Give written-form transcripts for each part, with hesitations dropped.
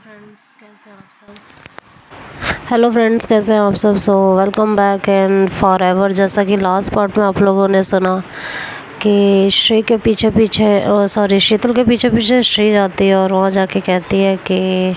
Hello friends, कैसे हैं आप सब। Welcome back and for ever. जैसा कि लास्ट पार्ट में आप लोगों ने सुना कि श्री के पीछे पीछे शीतल के पीछे पीछे श्री जाती है और वहाँ जाके कहती है कि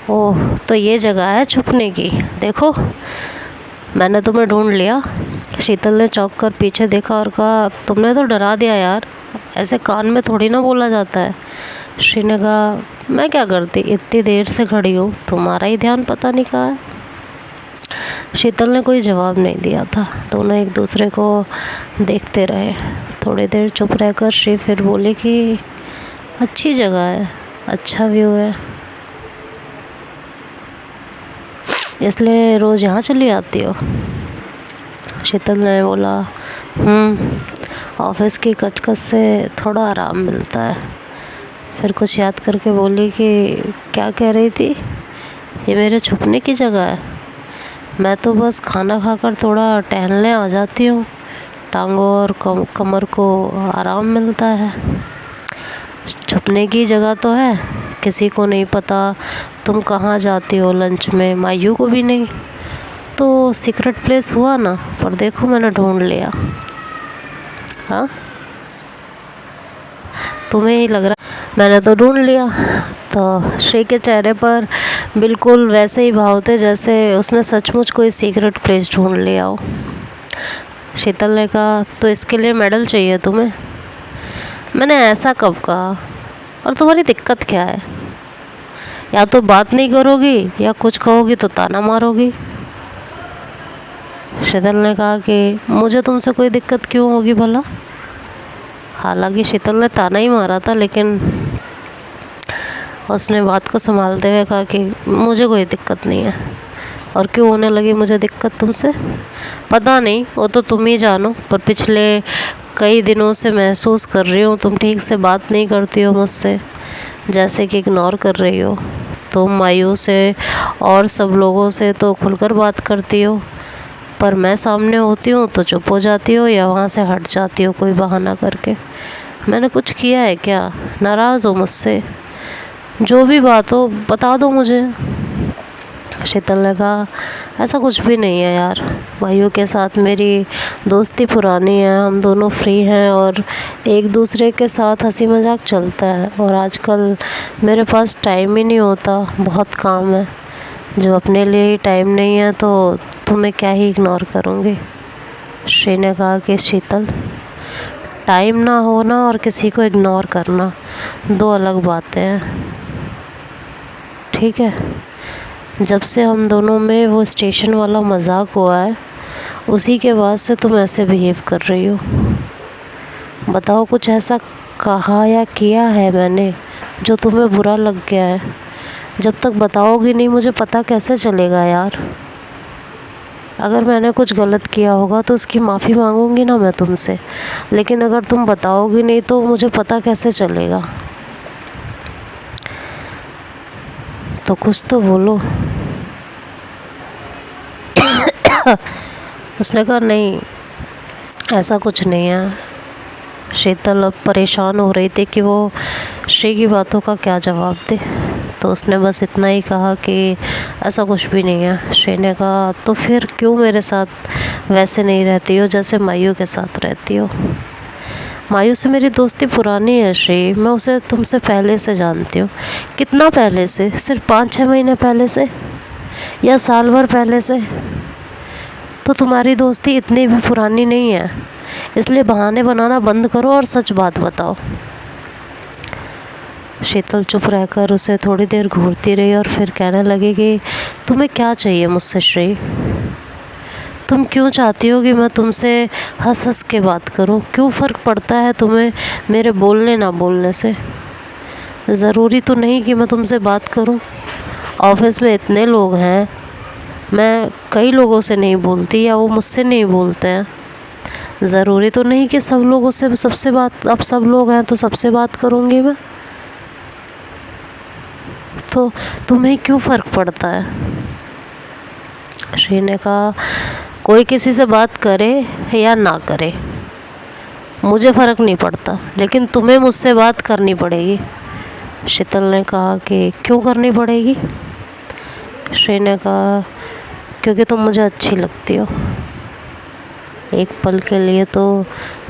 ओह, तो ये जगह है छुपने की, देखो मैंने तुम्हें ढूंढ लिया। शीतल ने चौंक कर पीछे देखा और कहा, तुमने तो डरा दिया यार, ऐसे कान में थोड़ी ना बोला जाता है। श्री ने कहा, मैं क्या करती, इतनी देर से खड़ी हूँ, तुम्हारा ही ध्यान पता नहीं कहाँ है। शीतल ने कोई जवाब नहीं दिया था। दोनों एक दूसरे को देखते रहे। थोड़ी देर चुप रहकर श्री फिर बोली कि अच्छी जगह है, अच्छा व्यू है, इसलिए रोज़ यहाँ चली आती हो। शीतल ने बोला, ऑफिस की कचकच से थोड़ा आराम मिलता है। फिर कुछ याद करके बोली कि क्या कह रही थी, ये मेरे छुपने की जगह है। मैं तो बस खाना खाकर थोड़ा टहलने आ जाती हूँ, टांगों और कमर को आराम मिलता है। छुपने की जगह तो है, किसी को नहीं पता तुम कहाँ जाती हो लंच में, मायू को भी नहीं। तो सीक्रेट प्लेस हुआ ना, पर देखो मैंने ढूंढ लिया। हाँ, तुम्हें ही लग रहा मैंने तो ढूंढ लिया। तो श्री के चेहरे पर बिल्कुल वैसे ही भाव थे जैसे उसने सचमुच कोई सीक्रेट प्लेस ढूंढ लिया हो। शीतल ने कहा, तो इसके लिए मेडल चाहिए तुम्हें? मैंने ऐसा कब कहा, और तुम्हारी दिक्कत क्या है? या तो बात नहीं करोगी या कुछ कहोगी तो ताना मारोगी। शीतल ने कहा कि मुझे तुमसे कोई दिक्कत क्यों होगी भला। हालांकि शीतल ने ताना ही मारा था, लेकिन उसने बात को संभालते हुए कहा कि मुझे कोई दिक्कत नहीं है। और क्यों होने लगी मुझे दिक्कत तुमसे? पता नहीं, वो तो तुम ही जानो, पर पिछले कई दिनों से महसूस कर रही हूँ तुम ठीक से बात नहीं करती हो मुझसे, जैसे कि इग्नोर कर रही हो। तुम मायू से और सब लोगों से तो खुलकर बात करती हो, पर मैं सामने होती हूँ तो चुप हो जाती हो या वहाँ से हट जाती हो कोई बहाना करके। मैंने कुछ किया है क्या? नाराज़ हो मुझसे? जो भी बात हो बता दो मुझे। शीतल ने कहा, ऐसा कुछ भी नहीं है यार, भाइयों के साथ मेरी दोस्ती पुरानी है, हम दोनों फ्री हैं और एक दूसरे के साथ हंसी मजाक चलता है। और आजकल मेरे पास टाइम ही नहीं होता, बहुत काम है। जब अपने लिए ही टाइम नहीं है तो तुम्हें क्या ही इग्नोर करूँगी। श्री ने कहा कि शीतल, टाइम ना होना और किसी को इग्नोर करना दो अलग बातें हैं, ठीक है? जब से हम दोनों में वो स्टेशन वाला मजाक हुआ है, उसी के बाद से तुम ऐसे बिहेव कर रही हो। बताओ, कुछ ऐसा कहा या किया है मैंने जो तुम्हें बुरा लग गया है? जब तक बताओगी नहीं मुझे पता कैसे चलेगा यार। अगर मैंने कुछ गलत किया होगा तो उसकी माफ़ी मांगूंगी ना मैं तुमसे, लेकिन अगर तुम बताओगी नहीं तो मुझे पता कैसे चलेगा? तो कुछ तो बोलो। उसने कहा, नहीं ऐसा कुछ नहीं है। शीतल अब परेशान हो रही थी कि वो श्री की बातों का क्या जवाब दे, तो उसने बस इतना ही कहा कि ऐसा कुछ भी नहीं है। श्री ने कहा, तो फिर क्यों मेरे साथ वैसे नहीं रहती हो जैसे मायू के साथ रहती हो? मायू से मेरी दोस्ती पुरानी है श्री, मैं उसे तुमसे पहले से जानती हूँ। कितना पहले से? सिर्फ 5-6 महीने पहले से या साल भर पहले से? तो तुम्हारी दोस्ती इतनी भी पुरानी नहीं है, इसलिए बहाने बनाना बंद करो और सच बात बताओ। शीतल चुप रहकर उसे थोड़ी देर घूरती रही और फिर कहने लगी कि तुम्हें क्या चाहिए मुझसे श्री? तुम क्यों चाहती हो कि मैं तुमसे हंस हंस के बात करूं? क्यों फ़र्क पड़ता है तुम्हें मेरे बोलने ना बोलने से? ज़रूरी तो नहीं कि मैं तुमसे बात करूं। ऑफिस में इतने लोग हैं, मैं कई लोगों से नहीं बोलती या वो मुझसे नहीं बोलते हैं। ज़रूरी तो नहीं कि सब लोगों से सबसे बात, अब सब लोग हैं तो सबसे बात करूंगी मैं। तो तुम्हें क्यों फ़र्क पड़ता है? श्री ने कहा, कोई किसी से बात करे या ना करे मुझे फ़र्क नहीं पड़ता, लेकिन तुम्हें मुझसे बात करनी पड़ेगी। शीतल ने कहा कि क्यों करनी पड़ेगी? श्री ने कहा क्योंकि तुम मुझे अच्छी लगती हो। एक पल के लिए तो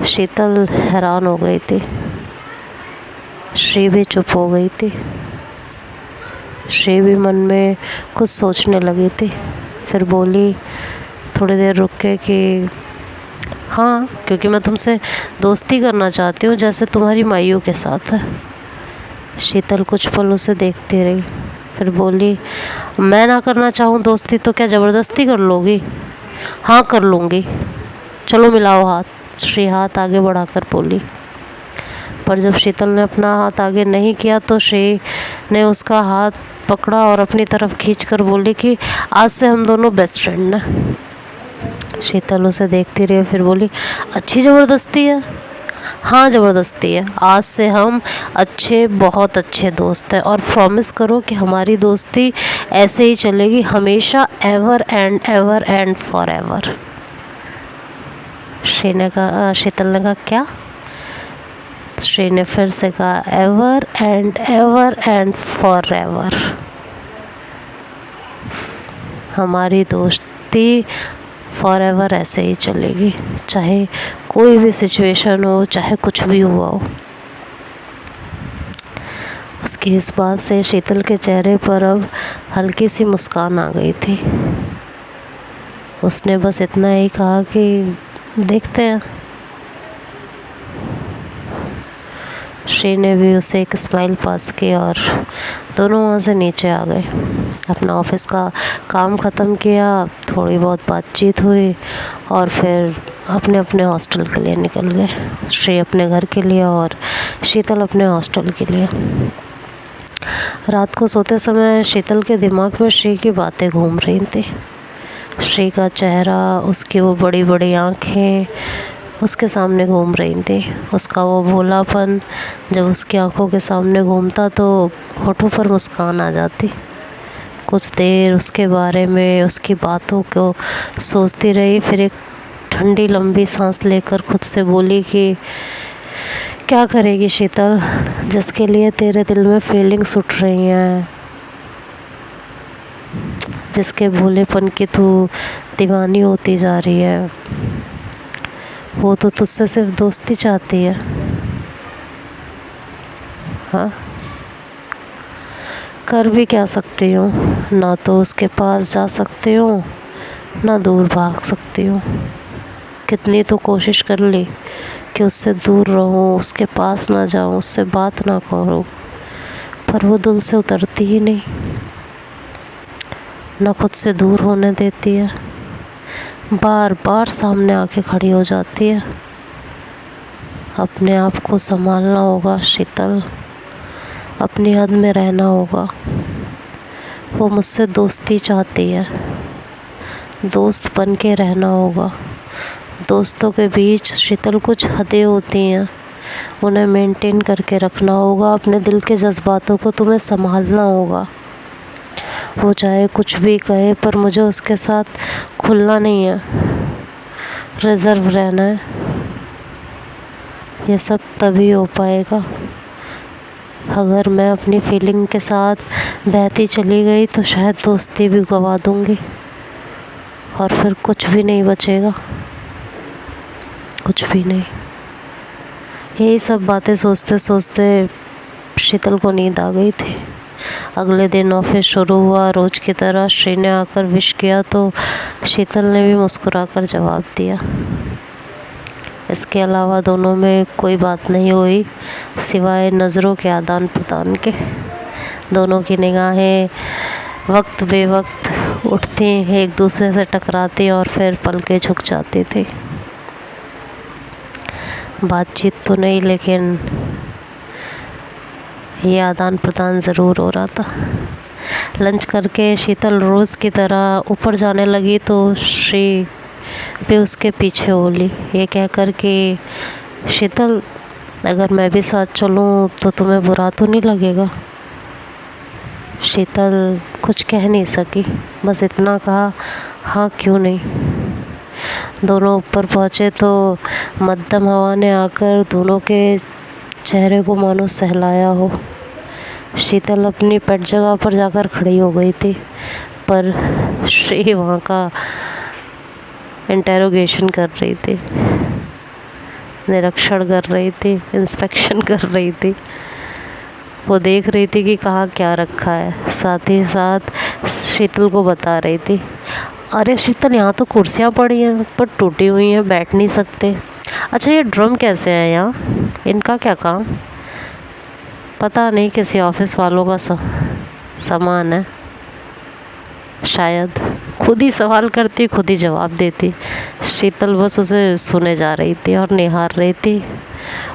शीतल हैरान हो गई थी, श्री भी चुप हो गई थी। श्री भी मन में कुछ सोचने लगी थी। फिर बोली थोड़ी देर रुक के कि हाँ, क्योंकि मैं तुमसे दोस्ती करना चाहती हूँ जैसे तुम्हारी माइयों के साथ है। शीतल कुछ पल उसे देखती रही, फिर बोली मैं ना करना चाहूँ दोस्ती तो क्या ज़बरदस्ती कर लोगी? हाँ कर लूँगी, चलो मिलाओ हाथ। श्री हाथ आगे बढ़ाकर बोली। पर जब शीतल ने अपना हाथ आगे नहीं किया तो श्री ने उसका हाथ पकड़ा और अपनी तरफ खींचकर बोली कि आज से हम दोनों बेस्ट फ्रेंड हैं। शीतल उसे देखती रही, फिर बोली अच्छी ज़बरदस्ती है? हाँ ज़बरदस्ती है। आज से हम अच्छे, बहुत अच्छे दोस्त हैं और प्रॉमिस करो कि हमारी दोस्ती ऐसे ही चलेगी हमेशा, एवर एंड फॉर एवर। शीतल ने कहा क्या? श्री ने फिर से कहा एवर एंड फॉर एवर। हमारी दोस्ती फॉर एवर ऐसे ही चलेगी, चाहे कोई भी सिचुएशन हो, चाहे कुछ भी हुआ हो। उसकी इस बात से शीतल के चेहरे पर अब हल्की सी मुस्कान आ गई थी। उसने बस इतना ही कहा कि देखते हैं। श्री ने भी उसे एक स्माइल पास की और दोनों वहाँ से नीचे आ गए। अपना ऑफिस का काम ख़त्म किया, थोड़ी बहुत बातचीत हुई और फिर अपने अपने हॉस्टल के लिए निकल गए। श्री अपने घर के लिए और शीतल अपने हॉस्टल के लिए। रात को सोते समय शीतल के दिमाग में श्री की बातें घूम रही थी। श्री का चेहरा, उसकी वो बड़ी बड़ी आँखें उसके सामने घूम रही थी। उसका वो भोलापन जब उसकी आंखों के सामने घूमता तो होठों पर मुस्कान आ जाती। कुछ देर उसके बारे में, उसकी बातों को सोचती रही, फिर एक ठंडी लंबी सांस लेकर खुद से बोली कि क्या करेगी शीतल, जिसके लिए तेरे दिल में फीलिंग्स उठ रही हैं, जिसके भोलेपन की तू दीवानी होती जा रही है, वो तो तुझसे सिर्फ दोस्ती चाहती है। हाँ, कर भी क्या सकती हूँ? ना तो उसके पास जा सकती हूँ, ना दूर भाग सकती हूँ। कितनी तो कोशिश कर ली कि उससे दूर रहूँ, उसके पास ना जाऊँ, उससे बात ना करूँ, पर वो दिल से उतरती ही नहीं, ना खुद से दूर होने देती है, बार बार सामने आके खड़ी हो जाती है। अपने आप को संभालना होगा शीतल, अपनी हद में रहना होगा। वो मुझसे दोस्ती चाहती है, दोस्त बन के रहना होगा। दोस्तों के बीच शीतल कुछ हदें होती हैं, उन्हें मेंटेन करके रखना होगा। अपने दिल के जज्बातों को तुम्हें संभालना होगा। वो चाहे कुछ भी कहे, पर मुझे उसके साथ खुलना नहीं है, रिज़र्व रहना है। ये सब तभी हो पाएगा अगर मैं अपनी फीलिंग के साथ बहती चली गई, तो शायद दोस्ती भी गवा दूंगी और फिर कुछ भी नहीं बचेगा, कुछ भी नहीं। यही सब बातें सोचते सोचते शीतल को नींद आ गई थी। अगले दिन ऑफिस शुरू हुआ। रोज़ की तरह श्री ने आकर विश किया तो शीतल ने भी मुस्कुराकर जवाब दिया। इसके अलावा दोनों में कोई बात नहीं हुई सिवाय नज़रों के आदान प्रदान के। दोनों की निगाहें वक्त बेवक्त उठती, एक दूसरे से टकराती और फिर पलकें झुक जाती थी। बातचीत तो नहीं, लेकिन ये आदान प्रदान ज़रूर हो रहा था। लंच करके शीतल रोज़ की तरह ऊपर जाने लगी तो श्री भी उसके पीछे बोली, ये कहकर कि शीतल, अगर मैं भी साथ चलूँ तो तुम्हें बुरा तो नहीं लगेगा? शीतल कुछ कह नहीं सकी, बस इतना कहा, हाँ क्यों नहीं। दोनों ऊपर पहुँचे तो मध्यम हवा ने आकर दोनों के चेहरे को मानो सहलाया हो। शीतल अपनी पेट जगह पर जाकर खड़ी हो गई थी, पर श्री वहाँ का इंटेरोगेशन कर रही थी, निरीक्षण कर रही थी, इंस्पेक्शन कर रही थी। वो देख रही थी कि कहाँ क्या रखा है, साथ ही साथ शीतल को बता रही थी, अरे शीतल यहाँ तो कुर्सियाँ पड़ी हैं पर टूटी हुई हैं, बैठ नहीं सकते। अच्छा ये ड्रम कैसे हैं यहाँ, इनका क्या काम? पता नहीं, किसी ऑफिस वालों का सामान है शायद। खुद ही सवाल करती, खुद ही जवाब देती। शीतल बस उसे सुने जा रही थी और निहार रही थी,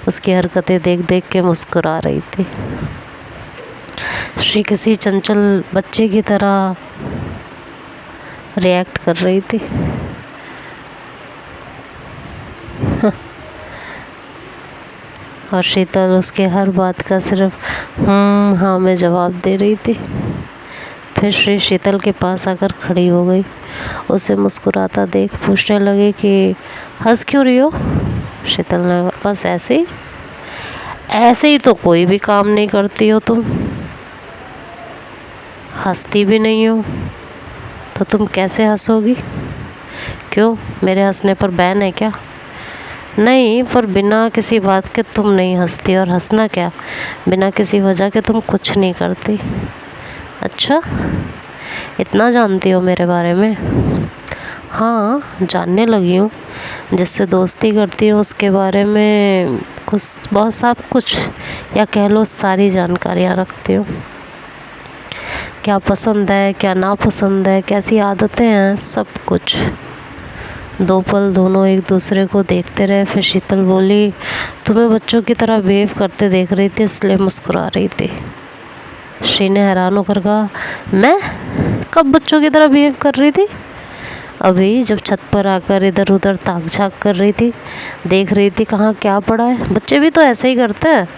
उसकी हरकतें देख देख के मुस्कुरा रही थी। श्री किसी चंचल बच्चे की तरह रिएक्ट कर रही थी। और शीतल उसके हर बात का सिर्फ हाँ में जवाब दे रही थी। फिर श्री शीतल के पास आकर खड़ी हो गई, उसे मुस्कुराता देख पूछने लगे कि हंस क्यों रही हो? शीतल ने कहा, बस ऐसे ही तो कोई भी काम नहीं करती हो तुम, हंसती भी नहीं हो, तो तुम कैसे हंसोगी? क्यों, मेरे हंसने पर बैन है क्या? नहीं, पर बिना किसी बात के तुम नहीं हंसती, और हंसना क्या, बिना किसी वजह के तुम कुछ नहीं करती। अच्छा, इतना जानती हो मेरे बारे में? हाँ, जानने लगी हूँ। जिससे दोस्ती करती हूँ उसके बारे में बहुत सब कुछ, या कह लो सारी जानकारियाँ रखती हूँ। क्या पसंद है, क्या नापसंद है, कैसी आदतें हैं, सब कुछ। दो पल दोनों एक दूसरे को देखते रहे। फिर शीतल बोली, तुम्हें बच्चों की तरह बिहेव करते देख रही थी इसलिए मुस्कुरा रही थी। श्री ने हैरान होकर कहा, मैं कब बच्चों की तरह बिहेव कर रही थी? अभी जब छत पर आकर इधर उधर ताक झाँक कर रही थी, देख रही थी कहाँ क्या पड़ा है। बच्चे भी तो ऐसे ही करते हैं,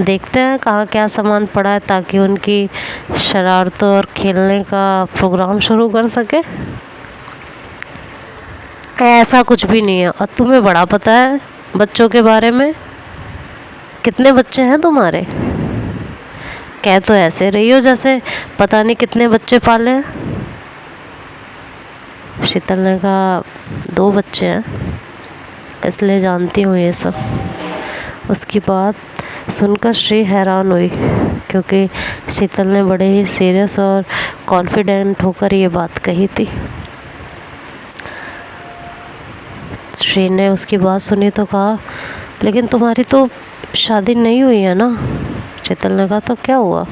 देखते हैं कहाँ क्या सामान पड़ा है ताकि उनकी शरारतों और खेलने का प्रोग्राम शुरू कर सके। ऐसा कुछ भी नहीं है, और तुम्हें बड़ा पता है बच्चों के बारे में। कितने बच्चे हैं तुम्हारे? कह तो ऐसे रही हो जैसे पता नहीं कितने बच्चे पाले हैं। शीतल ने कहा, 2 बच्चे हैं, इसलिए जानती हूँ ये सब। उसकी बात सुनकर श्री हैरान हुई, क्योंकि शीतल ने बड़े ही सीरियस और कॉन्फिडेंट होकर ये बात कही थी। श्री ने उसकी बात सुनी तो कहा, लेकिन तुम्हारी तो शादी नहीं हुई है ना? शीतल ने कहा, तो क्या हुआ?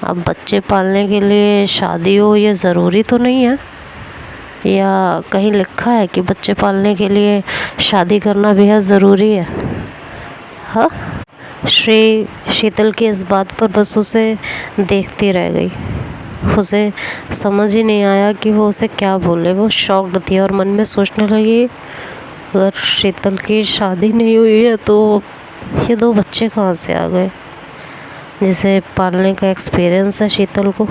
अब बच्चे पालने के लिए शादी हो ये ज़रूरी तो नहीं है, या कहीं लिखा है कि बच्चे पालने के लिए शादी करना बेहद ज़रूरी है? हाँ। श्री शीतल की इस बात पर बस उसे देखती रह गई। उसे समझ ही नहीं आया कि वो उसे क्या बोले। वो शॉक्ड थी और मन में सोचने लगी, अगर शीतल की शादी नहीं हुई है तो ये 2 बच्चे कहाँ से आ गए, जिसे पालने का एक्सपीरियंस है शीतल को।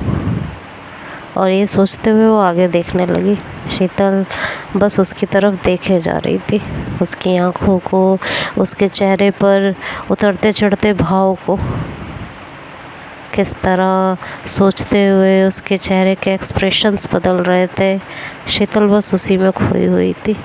और ये सोचते हुए वो आगे देखने लगी। शीतल बस उसकी तरफ देखे जा रही थी, उसकी आँखों को, उसके चेहरे पर उतरते चढ़ते भाव को। किस तरह सोचते हुए उसके चेहरे के एक्सप्रेशंस बदल रहे थे, शीतल बस उसी में खोई हुई थी।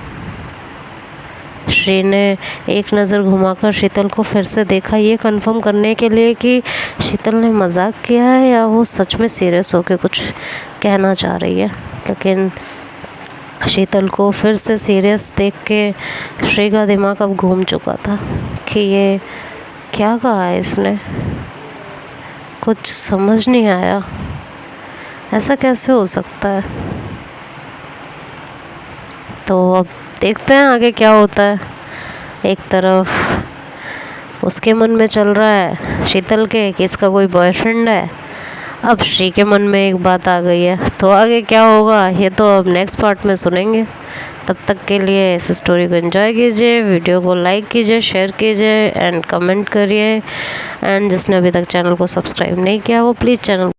श्री ने एक नज़र घुमाकर शीतल को फिर से देखा, ये कंफर्म करने के लिए कि शीतल ने मजाक किया है या वो सच में सीरियस होकर कुछ कहना चाह रही है। लेकिन शीतल को फिर से सीरियस देख के श्री का दिमाग अब घूम चुका था कि ये क्या कहा है इसने। कुछ समझ नहीं आया, ऐसा कैसे हो सकता है। तो अब देखते हैं आगे क्या होता है। एक तरफ उसके मन में चल रहा है शीतल के कि इसका कोई बॉयफ्रेंड है, अब श्री के मन में एक बात आ गई है, तो आगे क्या होगा ये तो अब नेक्स्ट पार्ट में सुनेंगे। तब तक के लिए इस स्टोरी को एंजॉय कीजिए, वीडियो को लाइक कीजिए, शेयर कीजिए एंड कमेंट करिए। एंड जिसने अभी तक चैनल को सब्सक्राइब नहीं किया वो प्लीज़ चैनल